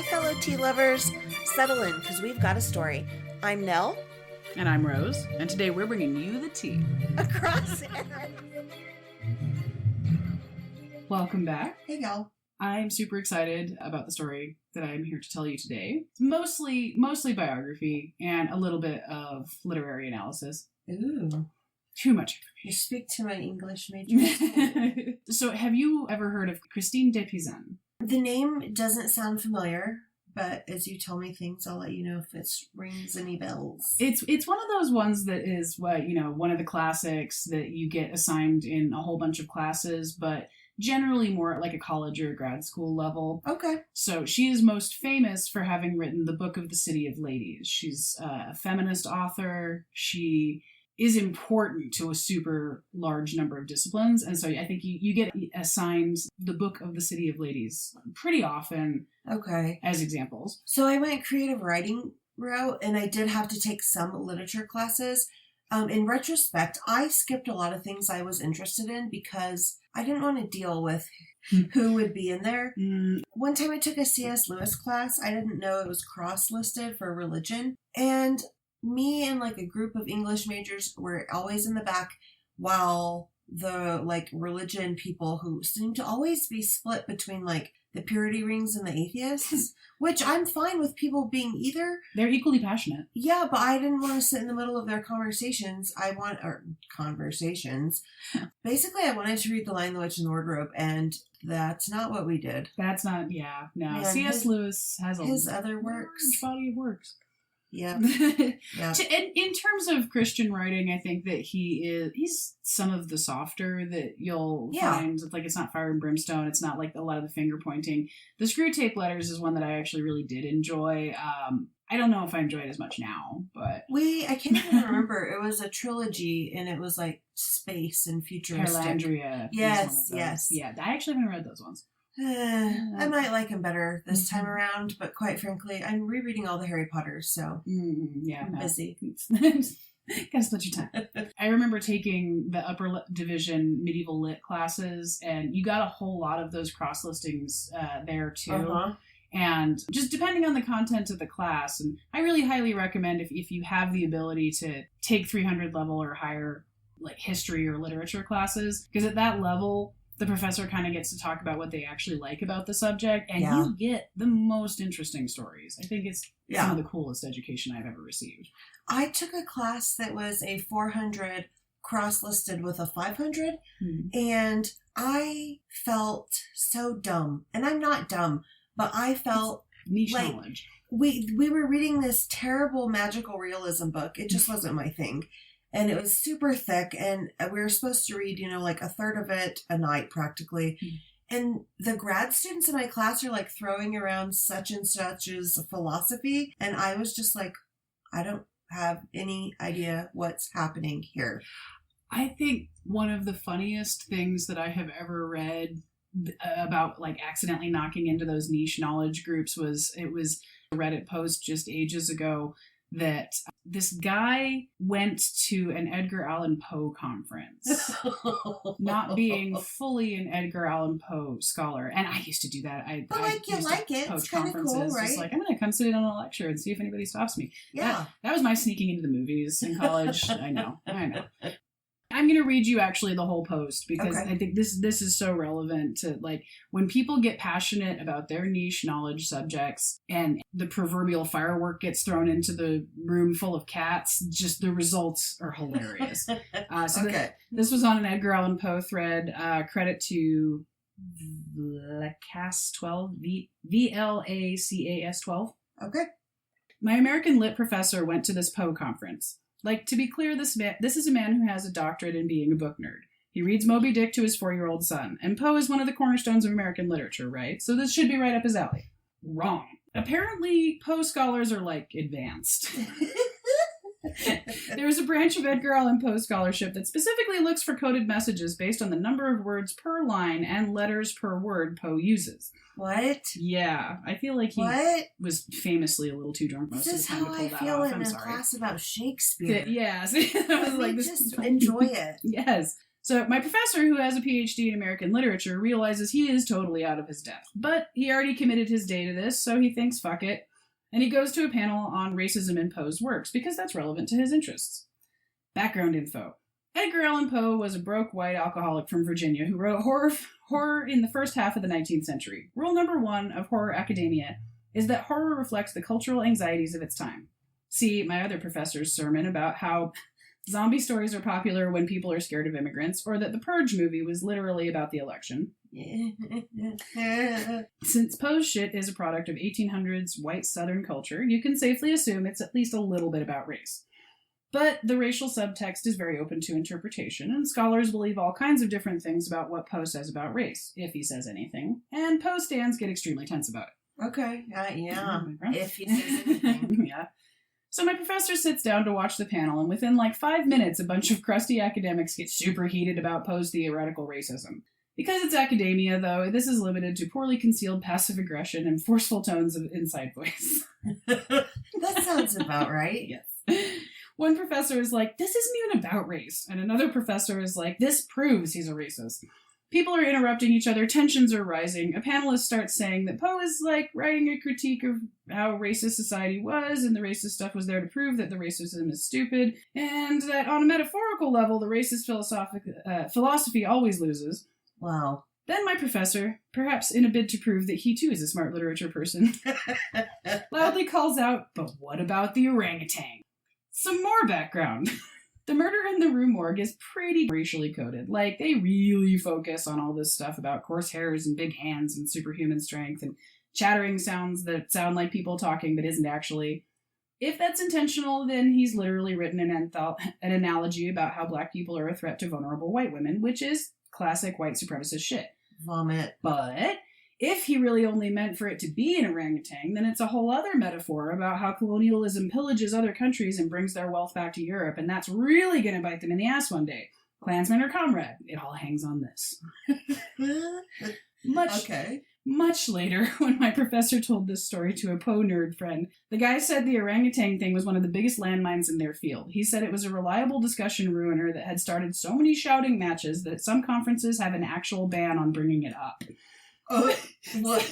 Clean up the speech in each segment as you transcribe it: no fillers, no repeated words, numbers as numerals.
Hi, fellow tea lovers. Settle in, because we've got a story. I'm Nell. And I'm Rose. And today we're bringing you the tea. Across Welcome back. Hey, y'all. I'm super excited about the story that I'm here to tell you today. It's mostly biography and a little bit of literary analysis. Ooh. Too much You speak to my English major. So have you ever heard of Christine de Pizan? The name doesn't sound familiar, but as you tell me things, I'll let you know if it rings any bells. It's one of those ones that is one of the classics that you get assigned in a whole bunch of classes, but generally more at like a college or a grad school level. Okay. So she is most famous for having written the Book of the City of Ladies. She's a feminist author. She is important to a super large number of disciplines. And so I think you get assigned the Book of the City of Ladies pretty often. Okay. As examples. So I went creative writing route, and I did have to take some literature classes. In retrospect, I skipped a lot of things I was interested in because I didn't want to deal with who would be in there. One time I took a C.S. Lewis class. I didn't know it was cross-listed for religion. And me and like a group of English majors were always in the back, while the like religion people who seem to always be split between like the purity rings and the atheists, which I'm fine with people being either. They're equally passionate. Yeah, but I didn't want to sit in the middle of their conversations. Basically, I wanted to read The Lion, the Witch, and the Wardrobe, and that's not what we did. That's not, no. C.S. Lewis has his other works. Large body of works. Yeah. Yeah. In terms of Christian writing, I think that he's some of the softer that you'll find. Like, it's not fire and brimstone. It's not like a lot of the finger pointing. The Screw Tape Letters is one that I actually really did enjoy. I don't know if I enjoy it as much now, but I can't even remember. It was a trilogy, and it was like space and futuristic. Perelandria. Yes. Yeah, I actually haven't read those ones. I might like him better this time around, but quite frankly, I'm rereading all the Harry Potters, so I'm busy. Gotta split your time. I remember taking the upper division medieval lit classes, and you got a whole lot of those cross listings there too. Uh-huh. And just depending on the content of the class, and I really highly recommend if you have the ability to take 300 level or higher, like history or literature classes, because at that level, the professor kind of gets to talk about what they actually like about the subject, and you get the most interesting stories. I think it's some of the coolest education I've ever received. I took a class that was a 400 cross-listed with a 500, and I felt so dumb. And I'm not dumb, but I felt niche like knowledge. We were reading this terrible magical realism book. It just wasn't my thing. And it was super thick, and we were supposed to read, like a third of it a night practically. And the grad students in my class are like throwing around such and such as philosophy. And I was just like, I don't have any idea what's happening here. I think one of the funniest things that I have ever read about like accidentally knocking into those niche knowledge groups was a Reddit post just ages ago that this guy went to an Edgar Allan Poe conference, not being fully an Edgar Allan Poe scholar. And I used to do that. You like it. It's kind of cool, right? Just like, I'm going to come sit in on a lecture and see if anybody stops me. Yeah. That was my sneaking into the movies in college. I know. I'm going to read you actually the whole post because I think this is so relevant to like when people get passionate about their niche knowledge subjects and the proverbial firework gets thrown into the room full of cats, just the results are hilarious. This was on an Edgar Allan Poe thread. Credit to Vlacas 12, VLACAS 12. Okay. My American Lit professor went to this Poe conference. Like, to be clear, this is a man who has a doctorate in being a book nerd. He reads Moby Dick to his 4-year-old son, and Poe is one of the cornerstones of American literature, right? So this should be right up his alley. Wrong. Apparently, Poe scholars are, like, advanced. There is a branch of Edgar Allan Poe scholarship that specifically looks for coded messages based on the number of words per line and letters per word Poe uses. What? Yeah, I feel like he was famously a little too drunk most of the time to pull that off. This is how I feel in a class about Shakespeare. Yeah, see, I was like, just enjoy it. Yes. So my professor, who has a PhD in American literature, realizes he is totally out of his depth. But he already committed his day to this, so he thinks, fuck it. And he goes to a panel on racism in Poe's works, because that's relevant to his interests. Background info. Edgar Allan Poe was a broke white alcoholic from Virginia who wrote horror in the first half of the 19th century. Rule number 1 of horror academia is that horror reflects the cultural anxieties of its time. See my other professor's sermon about how zombie stories are popular when people are scared of immigrants, or that the Purge movie was literally about the election. Since Poe's shit is a product of 1800s white Southern culture, you can safely assume it's at least a little bit about race. But the racial subtext is very open to interpretation, and scholars believe all kinds of different things about what Poe says about race, if he says anything, and Poe stands get extremely tense about it. Okay, yeah, if he says anything. Yeah. So my professor sits down to watch the panel, and within like 5 minutes, a bunch of crusty academics get super heated about Poe's theoretical racism. Because it's academia, though, this is limited to poorly concealed passive aggression and forceful tones of inside voice. That sounds about right. Yes. One professor is like, this isn't even about race. And another professor is like, this proves he's a racist. People are interrupting each other, tensions are rising. A panelist starts saying that Poe is like writing a critique of how racist society was, and the racist stuff was there to prove that the racism is stupid, and that on a metaphorical level, the racist philosophy always loses. Wow. Then my professor, perhaps in a bid to prove that he too is a smart literature person, loudly calls out, but what about the orangutan? Some more background. The Murder in the Rue Morgue is pretty racially coded. Like, they really focus on all this stuff about coarse hairs and big hands and superhuman strength and chattering sounds that sound like people talking but isn't actually. If that's intentional, then he's literally written an analogy about how black people are a threat to vulnerable white women, which is classic white supremacist shit. Vomit. But if he really only meant for it to be an orangutan, then it's a whole other metaphor about how colonialism pillages other countries and brings their wealth back to Europe, and that's really going to bite them in the ass one day. Klansman or comrade, it all hangs on this. Much later, when my professor told this story to a Poe nerd friend, the guy said the orangutan thing was one of the biggest landmines in their field. He said it was a reliable discussion ruiner that had started so many shouting matches that some conferences have an actual ban on bringing it up. Oh, what?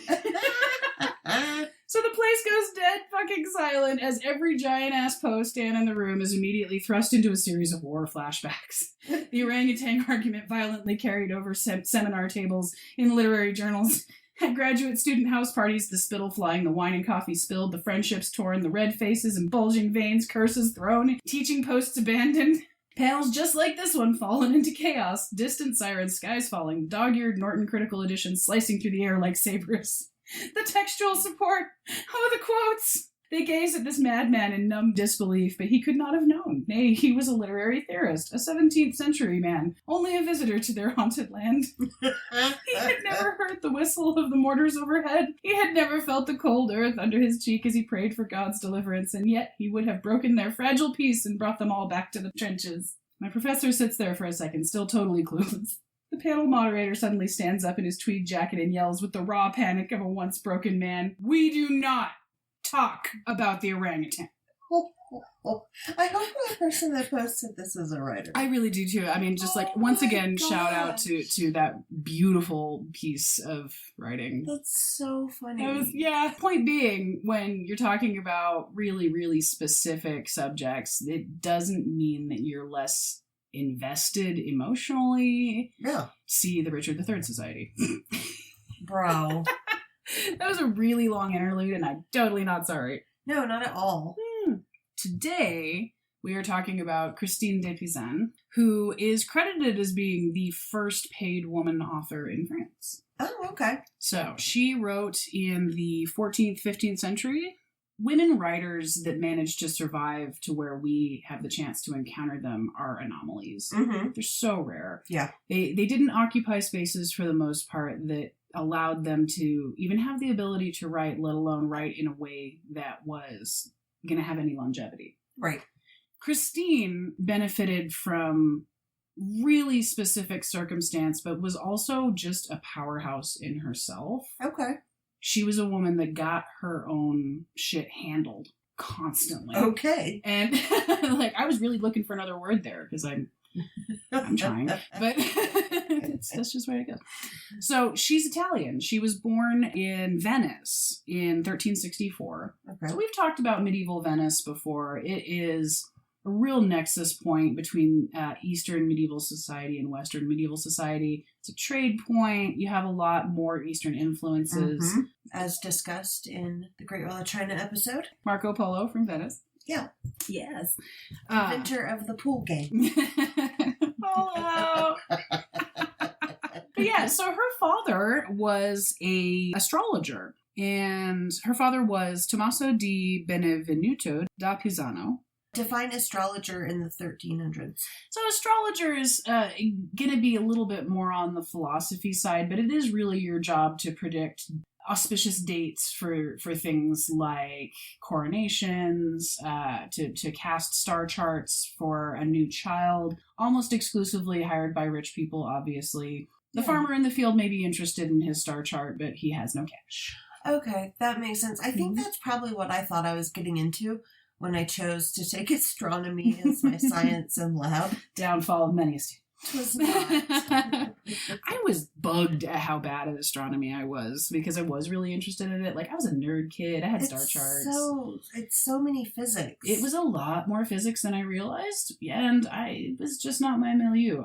So the place goes dead fucking silent as every giant-ass Poe stand in the room is immediately thrust into a series of war flashbacks. The orangutan argument violently carried over seminar tables in literary journals. At graduate student house parties, the spittle flying, the wine and coffee spilled, the friendships torn, the red faces and bulging veins, curses thrown, teaching posts abandoned. Panels just like this one fallen into chaos, distant sirens, skies falling, the dog-eared Norton critical edition slicing through the air like sabers. The textual support! Oh, the quotes! They gazed at this madman in numb disbelief, but he could not have known. Nay, he was a literary theorist, a 17th century man, only a visitor to their haunted land. He had never heard the whistle of the mortars overhead. He had never felt the cold earth under his cheek as he prayed for God's deliverance, and yet he would have broken their fragile peace and brought them all back to the trenches. My professor sits there for a second, still totally clueless. The panel moderator suddenly stands up in his tweed jacket and yells with the raw panic of a once broken man, "We do not talk about the orangutan." I hope the person that posted this is a writer. I really do too. I mean, just like, once again, shout out to that beautiful piece of writing. That's so funny. Point being, when you're talking about really, really specific subjects, it doesn't mean that you're less invested emotionally. Yeah. See the Richard III Society. Bro. That was a really long interlude, and I'm totally not sorry. No, not at all. Today, we are talking about Christine de Pizan, who is credited as being the first paid woman author in France. Oh, okay. So, she wrote in the 14th, 15th century. Women writers that managed to survive to where we have the chance to encounter them are anomalies. Mm-hmm. They're so rare. Yeah. They didn't occupy spaces for the most part that allowed them to even have the ability to write, let alone write in a way that was going to have any longevity. Right. Christine benefited from really specific circumstance, but was also just a powerhouse in herself. Okay. She was a woman that got her own shit handled constantly. Okay. And like, I was really looking for another word there because I'm I'm trying, but that's just where I go. So she's Italian. She was born in Venice in 1364. Okay. So we've talked about medieval Venice before. It is a real nexus point between Eastern medieval society and Western medieval society. It's a trade point. You have a lot more Eastern influences. Mm-hmm. As discussed in the Great Wall of China episode. Marco Polo from Venice. Yeah. Yes. Inventor of the pool game. Polo! But yeah, so her father was a astrologer. And her father was Tommaso di Benvenuto da Pisano. Define astrologer in the 1300s. So astrologer is going to be a little bit more on the philosophy side, but it is really your job to predict auspicious dates for things like coronations, to cast star charts for a new child, almost exclusively hired by rich people, obviously. The farmer in the field may be interested in his star chart, but he has no cash. Okay, that makes sense. I think that's probably what I thought I was getting into when I chose to take astronomy as my science in lab. Downfall of many students. It was not. I was bugged at how bad at astronomy I was because I was really interested in it. Like, I was a nerd kid. I had star charts. It's so many physics. It was a lot more physics than I realized, and it was just not my milieu.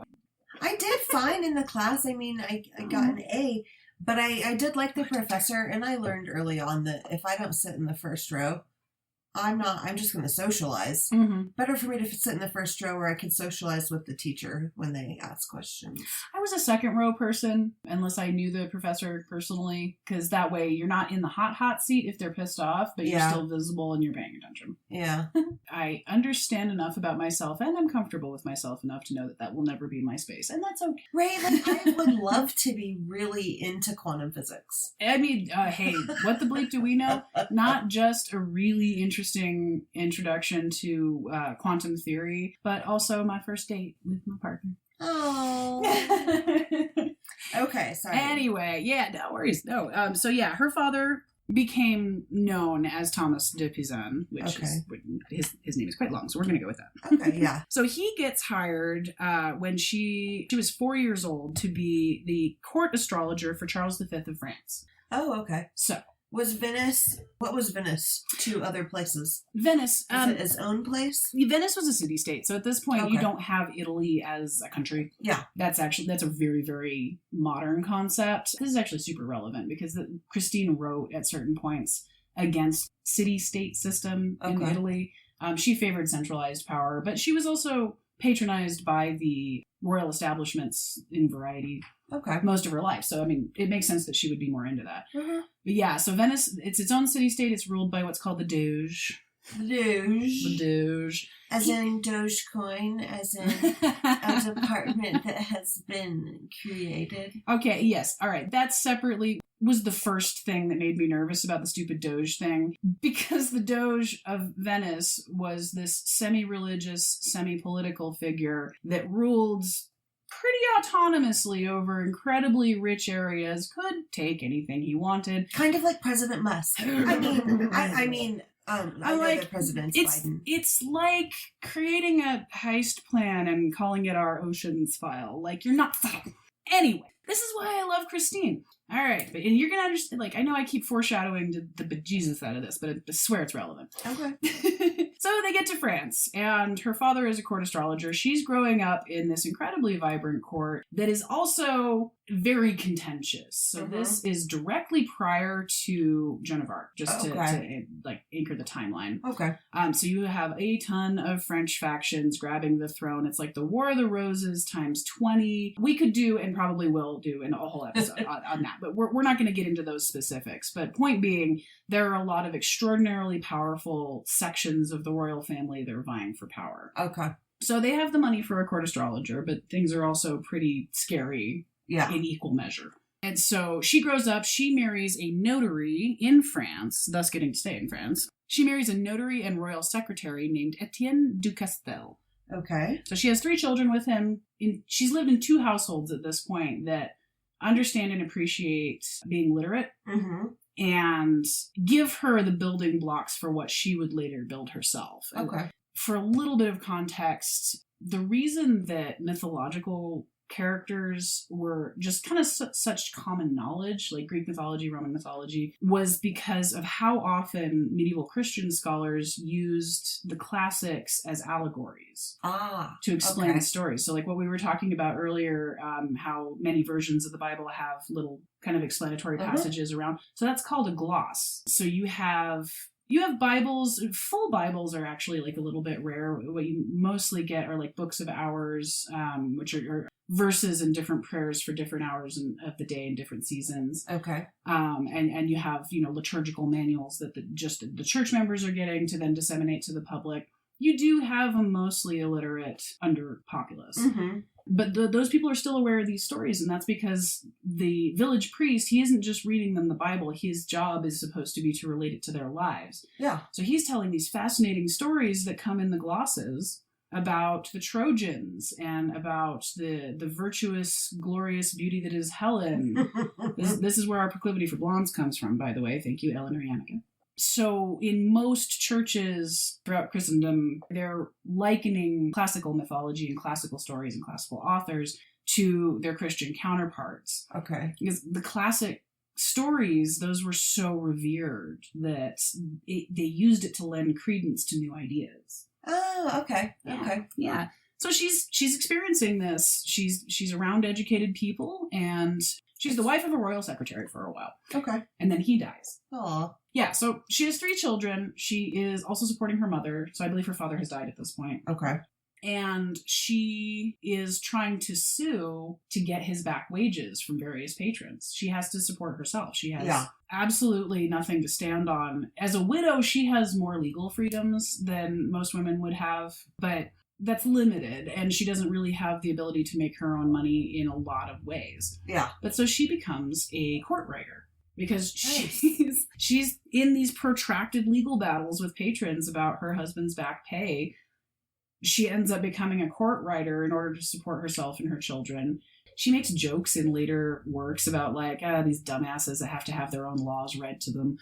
I did fine in the class. I mean, I got an A, but I did like the professor, and I learned early on that if I don't sit in the first row, I'm just going to socialize. Mm-hmm. Better for me to sit in the first row where I can socialize with the teacher when they ask questions. I was a second row person, unless I knew the professor personally, because that way you're not in the hot seat if they're pissed off, but you're still visible and you're paying attention. Yeah. I understand enough about myself, and I'm comfortable with myself enough to know that will never be my space, and that's okay. Right, like, I would love to be really into quantum physics. I mean, hey, what the bleep do we know? Not just a really interesting introduction to quantum theory, but also my first date with my partner. Oh. Okay, sorry. Anyway, yeah, no worries. No. So yeah, her father became known as Thomas de Pizan, which is his name is quite long, so we're going to go with that. Okay, yeah. So he gets hired when she was 4 years old to be the court astrologer for Charles V of France. Oh, okay. So what was Venice to other places? Venice. Is it its own place? Venice was a city-state, so at this point you don't have Italy as a country. Yeah. That's a very, very modern concept. This is actually super relevant because Christine wrote at certain points against city-state system in Italy. She favored centralized power, but she was also patronized by the royal establishments in variety most of her life. So, I mean, it makes sense that she would be more into that. Mm-hmm. But yeah, so Venice, it's its own city-state. It's ruled by what's called the Doge. The Doge. As in Dogecoin, as in a department that has been created. Okay, yes. All right. That separately was the first thing that made me nervous about the stupid Doge thing. Because the Doge of Venice was this semi-religious, semi-political figure that ruled pretty autonomously over incredibly rich areas, could take anything he wanted. Kind of like President Musk. I mean, like the president's Biden. It's like creating a heist plan and calling it our Oceans file. Like, you're not subtle. Anyway, this is why I love Christine. All right, and you're gonna understand. Like, I know I keep foreshadowing the bejesus out of this, but I swear it's relevant. Okay. So they get to France, and her father is a court astrologer. She's growing up in this incredibly vibrant court that is also very contentious. So this is directly prior to Joan of Arc, just to anchor the timeline. Okay. So you have a ton of French factions grabbing the throne. It's like the War of the Roses times 20. We could do, and probably will do, a whole episode on that. But we're not going to get into those specifics. But point being, there are a lot of extraordinarily powerful sections of the royal family that are vying for power. Okay. So they have the money for a court astrologer, but things are also pretty scary in equal measure. And so she grows up, she marries a notary in France, thus getting to stay in France. She marries a notary and royal secretary named Etienne du Castel. Okay. So she has 3 children with him. She's lived in 2 households at this point that understand and appreciate being literate and give her the building blocks for what she would later build herself. Okay. For a little bit of context, the reason that mythological characters were just kind of such common knowledge, like Greek mythology, Roman mythology, was because of how often medieval Christian scholars used the classics as allegories to explain the stories. So like what we were talking about earlier, how many versions of the Bible have little kind of explanatory passages around. So that's called a gloss. So you have Bibles. Full Bibles are actually like a little bit rare. What you mostly get are like books of hours, which are verses and different prayers for different hours of the day and different seasons. Okay. And you have, liturgical manuals that the church members are getting to then disseminate to the public. You do have a mostly illiterate under populace. Mm-hmm. But those people are still aware of these stories, and that's because the village priest, he isn't just reading them the Bible. His job is supposed to be to relate it to their lives. Yeah. So he's telling these fascinating stories that come in the glosses about the Trojans and about the virtuous, glorious beauty that is Helen. This is where our proclivity for blondes comes from, by the way. Thank you, Eleanor Yannicka. So in most churches throughout Christendom, they're likening classical mythology and classical stories and classical authors to their Christian counterparts. Okay. Because the classic stories, those were so revered that they used it to lend credence to new ideas. Oh, okay. Yeah. Okay. Yeah. So she's experiencing this. She's around educated people, and she's the wife of a royal secretary for a while. Okay. And then he dies. Aw. Yeah, so she has 3 children. She is also supporting her mother. So I believe her father has died at this point. Okay. And she is trying to sue to get his back wages from various patrons. She has to support herself. She has absolutely nothing to stand on. As a widow, she has more legal freedoms than most women would have, but that's limited, and she doesn't really have the ability to make her own money in a lot of ways. Yeah. But so she becomes a court writer because she's in these protracted legal battles with patrons about her husband's back pay. She ends up becoming a court writer in order to support herself and her children. She makes jokes in later works about like, these dumbasses that have to have their own laws read to them.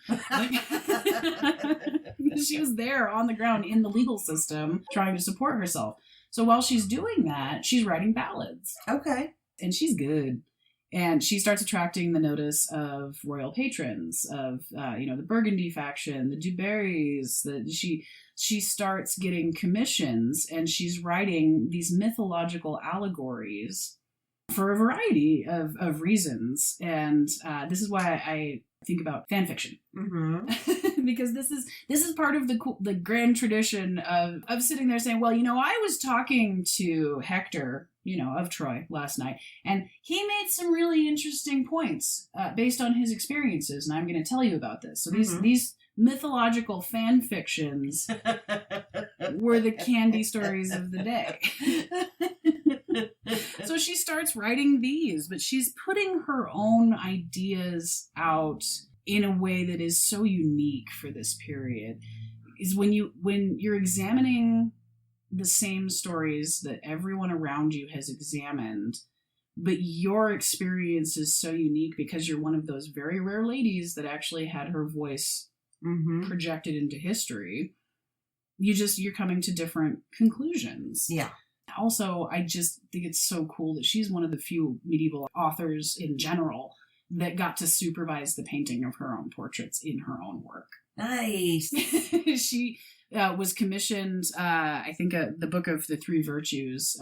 She was there on the ground in the legal system trying to support herself. So while she's doing that, she's writing ballads. Okay. And she's good. And she starts attracting the notice of royal patrons, of, the Burgundy faction, the Du Barrys. She starts getting commissions, and she's writing these mythological allegories for a variety of reasons. And this is why I think about fan fiction. Mm-hmm. Because this is part of the grand tradition of sitting there saying, well, I was talking to Hector, of Troy last night, and he made some really interesting points based on his experiences, and I'm going to tell you about this. So these mythological fan fictions were the candy stories of the day. So she starts writing these, but she's putting her own ideas out in a way that is so unique for this period. Is when you're examining the same stories that everyone around you has examined, but your experience is so unique because you're one of those very rare ladies that actually had her voice projected into history. You're coming to different conclusions. Yeah. Also, I just think it's so cool that she's one of the few medieval authors in general that got to supervise the painting of her own portraits in her own work. Nice. She was commissioned, I think, the book of the 3 virtues.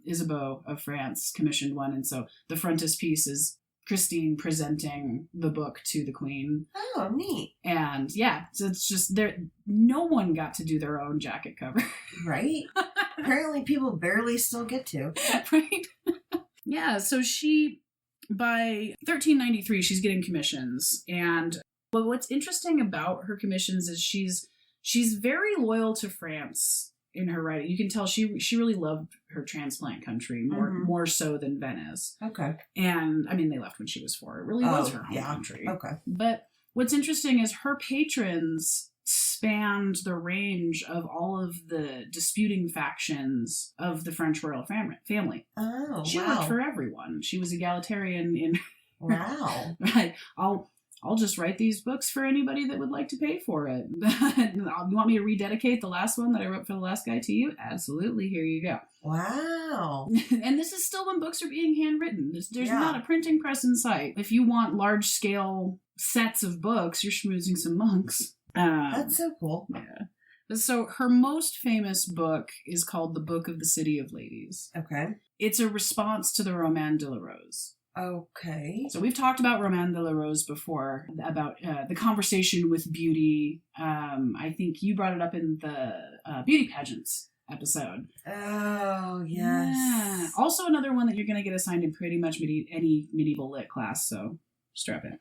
Isabeau of France commissioned one, and so the frontispiece is Christine presenting the book to the queen. Oh, neat. And yeah, so it's just no one got to do their own jacket cover. Right? Apparently people barely still get to. Right? Yeah, so by 1393, she's getting commissions. And what's interesting about her commissions is she's very loyal to France in her writing. You can tell she really loved her transplant country more so than Venice. Okay. And I mean, they left when she was 4. It really was her home country. Okay. But what's interesting is her patrons spanned the range of all of the disputing factions of the French royal family. Oh, she worked for everyone. She was egalitarian in. Wow. Right. I'll just write these books for anybody that would like to pay for it. You want me to rededicate the last one that I wrote for the last guy to you? Absolutely. Here you go. Wow. And this is still when books are being handwritten. There's not a printing press in sight. If you want large scale sets of books, you're schmoozing some monks. That's so cool. Yeah. So her most famous book is called The Book of the City of Ladies. Okay. It's a response to the Roman de la Rose. Okay. So we've talked about Roman de la Rose before, about the conversation with beauty. I think you brought it up in the beauty pageants episode. Oh, yes. Yeah. Also another one that you're going to get assigned in pretty much any medieval lit class, so strap in.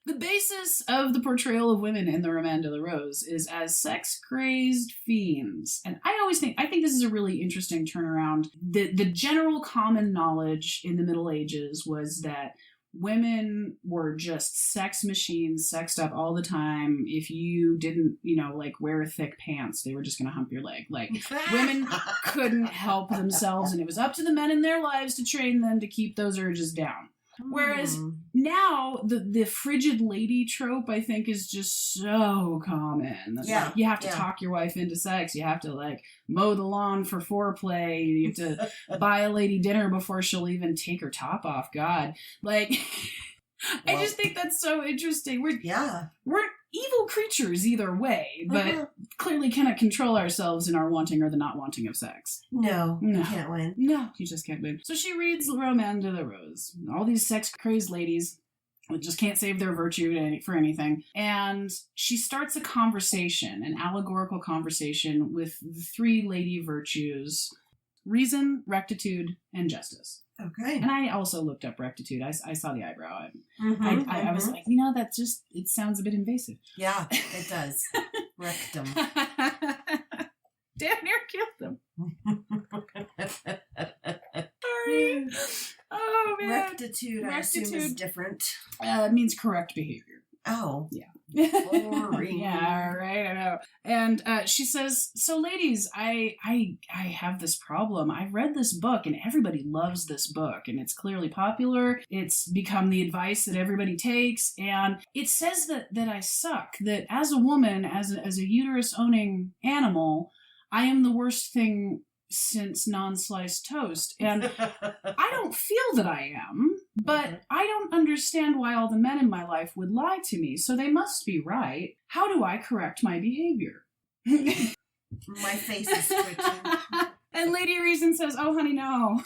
The basis of the portrayal of women in the Roman de la Rose is as sex-crazed fiends. And I think this is a really interesting turnaround. The general common knowledge in the Middle Ages was that women were just sex machines, sexed up all the time. If you didn't, wear thick pants, they were just going to hump your leg. Like, women couldn't help themselves, and it was up to the men in their lives to train them to keep those urges down. Whereas now the frigid lady trope, I think, is just so common. Yeah. Like, you have to talk your wife into sex. You have to mow the lawn for foreplay. You have to buy a lady dinner before she'll even take her top off. God, I just think that's so interesting. We're evil creatures either way, but clearly cannot control ourselves in our wanting or the not wanting of sex. No, you can't win. No, you just can't win. So she reads Roman de la Rose. All these sex-crazed ladies just can't save their virtue for anything. And she starts a conversation, an allegorical conversation with the three lady virtues: reason, rectitude, and justice. Okay. And I also looked up rectitude. I saw the eyebrow. I was like, it sounds a bit invasive. Yeah, it does. Rectum. Damn near killed them. Sorry. Oh, man. Rectitude, I assume, is different. It means correct behavior. Oh. Yeah. Boring. Yeah, right, I know. And she says, so ladies, I have this problem. I've read this book and everybody loves this book and it's clearly popular. It's become the advice that everybody takes. And it says that I suck, that as a woman, as a uterus-owning animal, I am the worst thing since non-sliced toast. And I don't feel that I am, but I don't understand why all the men in my life would lie to me, so they must be right. How do I correct my behavior? My face is twitching. And Lady Reason says, oh, honey, no.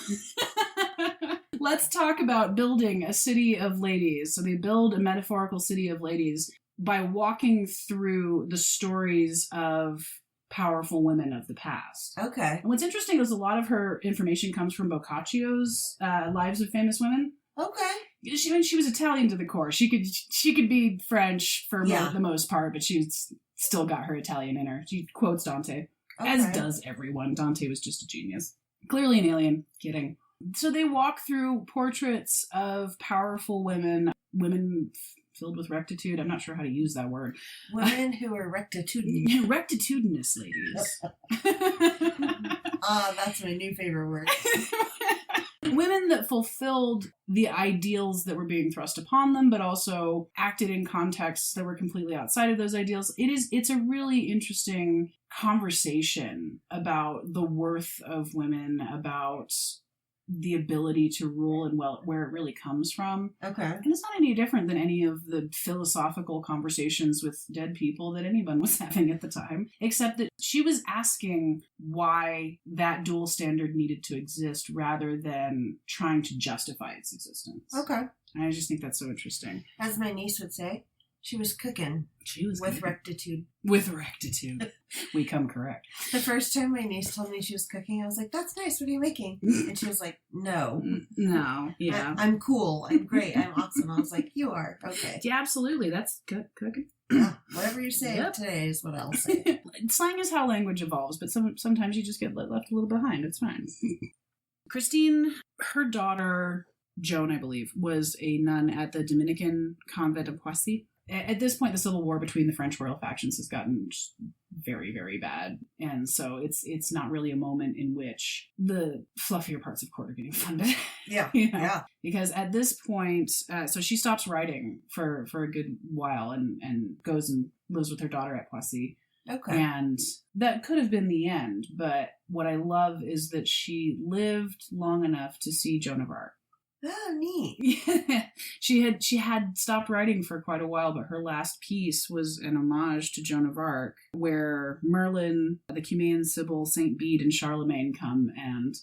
Let's talk about building a city of ladies. So they build a metaphorical city of ladies by walking through the stories of powerful women of the past. Okay. And what's interesting is a lot of her information comes from Boccaccio's Lives of Famous Women. Okay. She was Italian to the core. She could be French for the most part, but she's still got her Italian in her. She quotes Dante, as does everyone. Dante was just a genius. Clearly an alien. Kidding. So they walk through portraits of powerful women filled with rectitude. I'm not sure how to use that word. Women who are rectitudinous. Rectitudinous ladies. That's my new favorite word. Women that fulfilled the ideals that were being thrust upon them, but also acted in contexts that were completely outside of those ideals. It's a really interesting conversation about the worth of women, about the ability to rule and where it really comes from. Okay. And it's not any different than any of the philosophical conversations with dead people that anyone was having at the time, except that she was asking why that dual standard needed to exist rather than trying to justify its existence. Okay. And I just think that's so interesting. As my niece would say, she was cooking. With rectitude. With rectitude. We come correct. The first time my niece told me she was cooking, I was like, that's nice. What are you making? And she was like, no. No. Yeah. I'm cool. I'm great. I'm awesome. I was like, you are. Okay. Yeah, absolutely. That's cooking. Yeah. Whatever you say today is what I'll say. Slang is how language evolves, but sometimes you just get left a little behind. It's fine. Christine, her daughter, Joan, I believe, was a nun at the Dominican convent of Poissy. At this point, the civil war between the French royal factions has gotten very, very bad. And so it's not really a moment in which the fluffier parts of court are getting funded. Yeah. Yeah. Because at this point, so she stops writing for a good while and goes and lives with her daughter at Poissy. Okay. And that could have been the end. But what I love is that she lived long enough to see Joan of Arc. Oh, neat. Yeah. She had stopped writing for quite a while, but her last piece was an homage to Joan of Arc, where Merlin, the Cumaean Sibyl, Saint Bede, and Charlemagne come and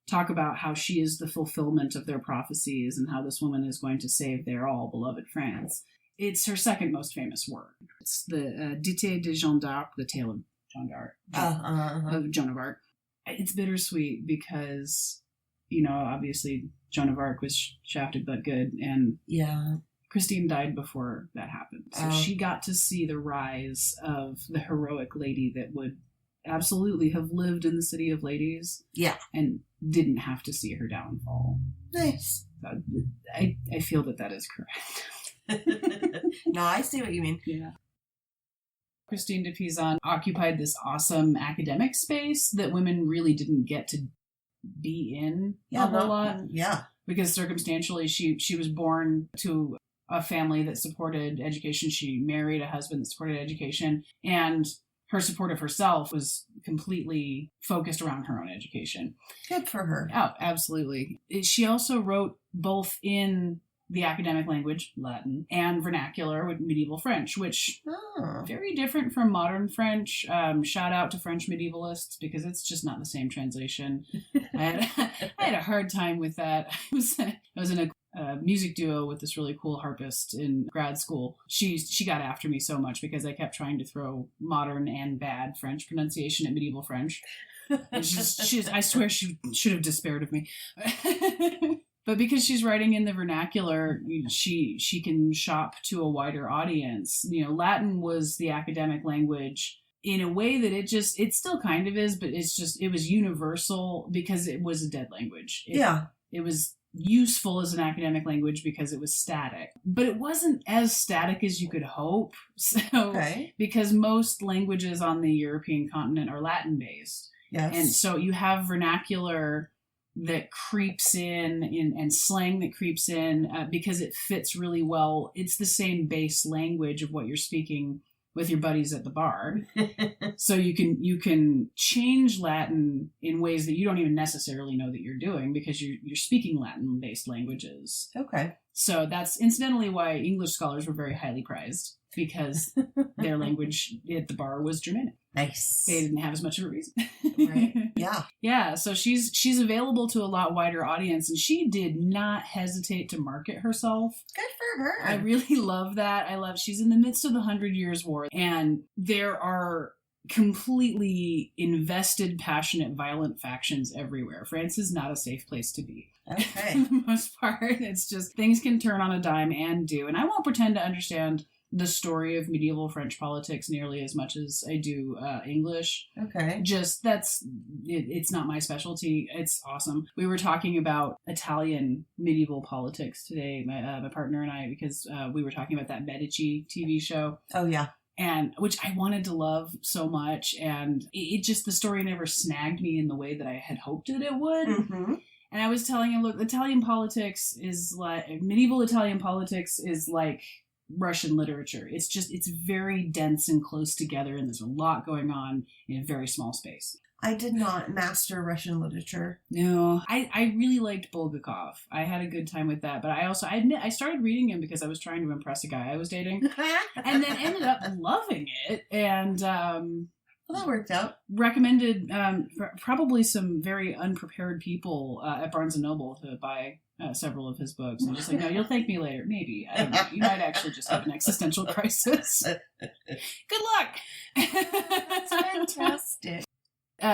talk about how she is the fulfillment of their prophecies and how this woman is going to save their all beloved France. It's her second most famous work. It's the Dité de Jeanne d'Arc, the tale of Jeanne d'Arc, of Joan of Arc. It's bittersweet because, obviously Joan of Arc was shafted but good, and Christine died before that happened. So she got to see the rise of the heroic lady that would absolutely have lived in the City of Ladies. Yeah. And didn't have to see her downfall. Nice. I feel that is correct. No, I see what you mean. Yeah. Christine de Pizan occupied this awesome academic space that women really didn't get to be in a whole lot. Yeah. Because circumstantially, she was born to a family that supported education. She married a husband that supported education. And her support of herself was completely focused around her own education. Good for her. Oh, absolutely. She also wrote both in the academic language, Latin, and vernacular with medieval French, which very different from modern French. Shout out to French medievalists, because it's just not the same translation. I had a hard time with that. I was in a music duo with this really cool harpist in grad school. She got after me so much because I kept trying to throw modern and bad French pronunciation at medieval French. I swear she should have despaired of me. But because she's writing in the vernacular, she can shop to a wider audience. Latin was the academic language in a way that it still kind of is, but it was universal because it was a dead language. It was useful as an academic language because it was static, but it wasn't as static as you could hope. So, because most languages on the European continent are Latin based. Yes. And so you have vernacular that creeps in and slang that creeps in because it fits really well. It's the same base language of what you're speaking with your buddies at the bar. So you can change Latin in ways that you don't even necessarily know that you're doing because you're speaking Latin based languages. Okay. So that's incidentally why English scholars were very highly prized, because their language at the bar was Germanic. Nice. They didn't have as much of a reason. Right. Yeah. Yeah. So she's available to a lot wider audience, and she did not hesitate to market herself. Good for her. I really love that. She's in the midst of the 100 Years' War, and there are completely invested, passionate, violent factions everywhere. France is not a safe place to be. Okay. For the most part, it's just things can turn on a dime and do. And I won't pretend to understand the story of medieval French politics nearly as much as I do English. Okay. Just it's not my specialty. It's awesome. We were talking about Italian medieval politics today, my partner and I, because we were talking about that Medici TV show. Oh, yeah. And which I wanted to love so much. And it just, the story never snagged me in the way that I had hoped that it would. Mm-hmm. And I was telling him, look, Italian politics is like, medieval Italian politics is like Russian literature. It's very dense and close together, and there's a lot going on in a very small space. I did not master Russian literature. No, I really liked Bulgakov. I had a good time with that, but I admit I started reading him because I was trying to impress a guy I was dating, and then ended up loving it, and well, that worked out. Recommended probably some very unprepared people at Barnes & Noble to buy several of his books. And just like, no, you'll thank me later. Maybe. I don't know. You might actually just have an existential crisis. Good luck. That's fantastic.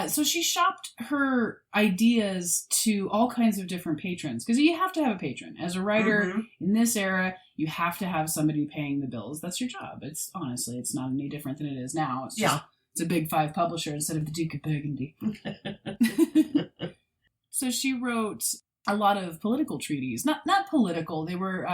So she shopped her ideas to all kinds of different patrons, because you have to have a patron. As a writer in this era, you have to have somebody paying the bills. That's your job. It's not any different than it is now. It's just, it's a big five publisher instead of the Duke of Burgundy. So she wrote a lot of political treaties. Not political. They were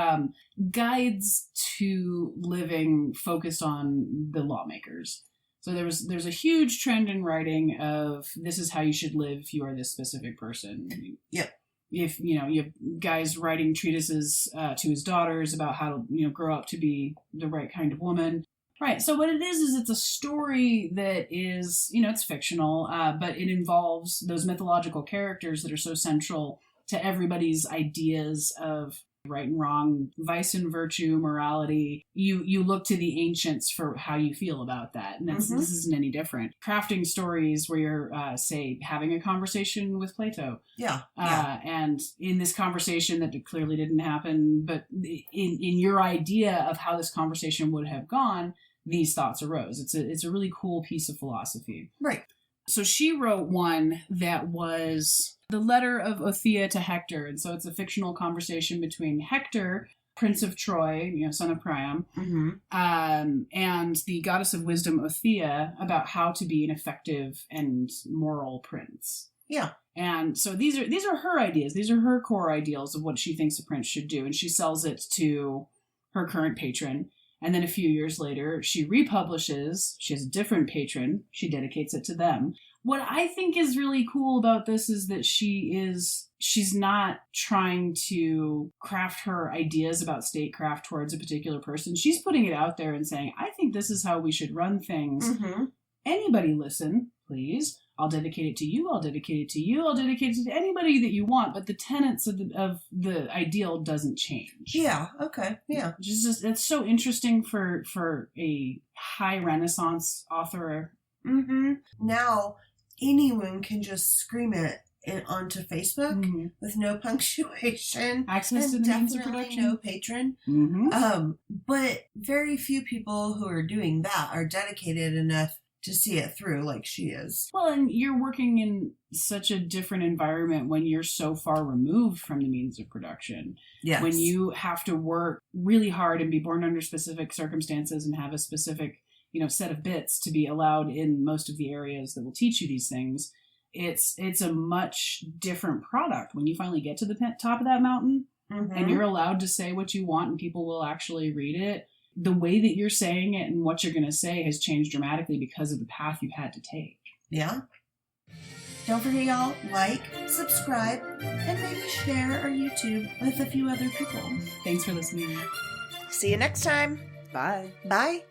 guides to living focused on the lawmakers. So there's a huge trend in writing of this is how you should live if you are this specific person. Yep. If, you have guys writing treatises to his daughters about how to, grow up to be the right kind of woman. Right. So what it is it's a story that is, it's fictional, but it involves those mythological characters that are so central to everybody's ideas of right and wrong, vice and virtue, morality. You look to the ancients for how you feel about that. And this isn't any different. Crafting stories where you're, say, having a conversation with Plato. Yeah. And in this conversation that clearly didn't happen, but in your idea of how this conversation would have gone, these thoughts arose. It's a really cool piece of philosophy. Right. So she wrote one that was the letter of Othea to Hector. And so it's a fictional conversation between Hector, Prince of Troy, son of Priam, and the goddess of wisdom, Othea, about how to be an effective and moral prince. Yeah. And so these are her ideas. These are her core ideals of what she thinks a prince should do. And she sells it to her current patron. And then a few years later, she republishes. She has a different patron. She dedicates it to them. What I think is really cool about this is that she's not trying to craft her ideas about statecraft towards a particular person. She's putting it out there and saying, I think this is how we should run things. Anybody listen, please. I'll dedicate it to you. I'll dedicate it to you. I'll dedicate it to anybody that you want. But the tenets of the ideal doesn't change. Yeah. Okay. Yeah. It's so interesting for a high Renaissance author. Now anyone can just scream it onto Facebook with no punctuation, access to the means of production, no patron. But very few people who are doing that are dedicated enough to see it through like she is. Well, and you're working in such a different environment when you're so far removed from the means of production. Yes. When you have to work really hard and be born under specific circumstances and have a specific, set of bits to be allowed in most of the areas that will teach you these things. It's a much different product when you finally get to the top of that mountain and you're allowed to say what you want and people will actually read it. The way that you're saying it and what you're going to say has changed dramatically because of the path you've had to take. Yeah. Don't forget, y'all, like, subscribe, and maybe share our YouTube with a few other people. Thanks for listening. See you next time. Bye. Bye.